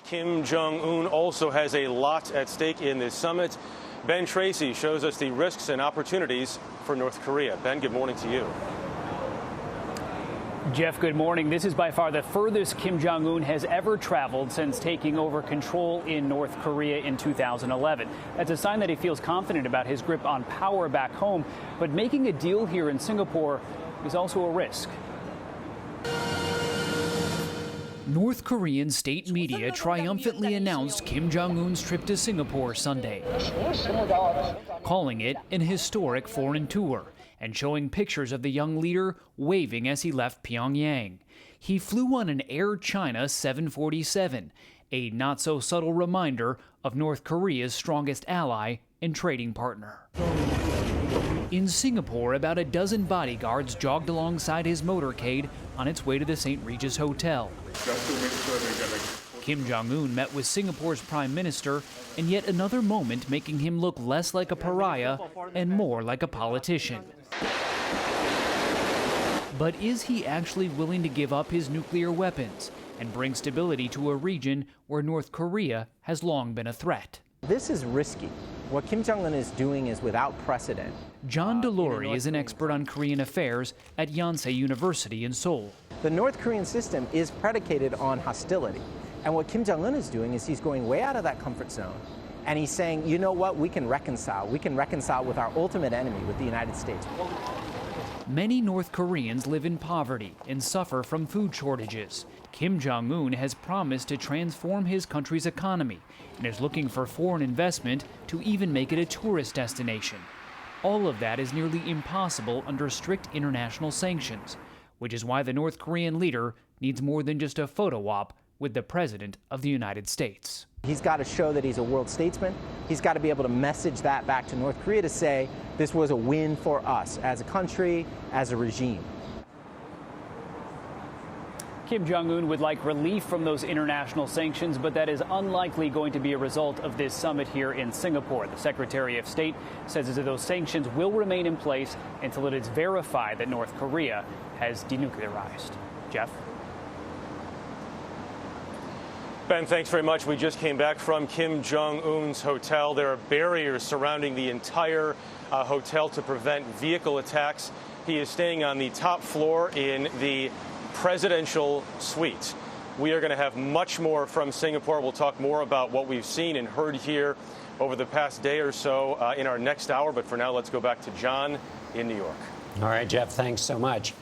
Kim Jong Un also has a lot at stake in this summit. Ben Tracy shows us the risks and opportunities for North Korea. Ben, good morning to you. Jeff, good morning. This is by far the furthest Kim Jong Un has ever traveled since taking over control in North Korea in 2011. That's a sign that he feels confident about his grip on power back home. But making a deal here in Singapore is also a risk. North Korean state media triumphantly announced Kim Jong Un's trip to Singapore Sunday, calling it an historic foreign tour and showing pictures of the young leader waving as he left Pyongyang. He flew on an Air China 747, a not-so-subtle reminder of North Korea's strongest ally and trading partner. In Singapore, about a dozen bodyguards jogged alongside his motorcade on its way to the St. Regis Hotel. Kim Jong Un met with Singapore's Prime Minister, in yet another moment making him look less like a pariah and more like a politician. But is he actually willing to give up his nuclear weapons and bring stability to a region where North Korea has long been a threat? This is risky. What Kim Jong Un is doing is without precedent. John Delury is an expert on Korean affairs at Yonsei University in Seoul. The North Korean system is predicated on hostility. And what Kim Jong Un is doing is he's going way out of that comfort zone. And he's saying, you know what, we can reconcile. We can reconcile with our ultimate enemy, with the United States. Many North Koreans live in poverty and suffer from food shortages. Kim Jong Un has promised to transform his country's economy and is looking for foreign investment to even make it a tourist destination. All of that is nearly impossible under strict international sanctions, which is why the North Korean leader needs more than just a photo op with the President of the United States. He's got to show that he's a world statesman. He's got to be able to message that back to North Korea to say this was a win for us as a country, as a regime. Kim Jong Un would like relief from those international sanctions, but that is unlikely going to be a result of this summit here in Singapore. The Secretary of State says that those sanctions will remain in place until it is verified that North Korea has denuclearized. Jeff? Ben, thanks very much. We just came back from Kim Jong Un's hotel. There are barriers surrounding the entire hotel to prevent vehicle attacks. He is staying on the top floor in the presidential suite. We are going to have much more from Singapore. We'll talk more about what we've seen and heard here over the past day or so in our next hour. But for now, let's go back to John in New York. All right, Jeff, thanks so much.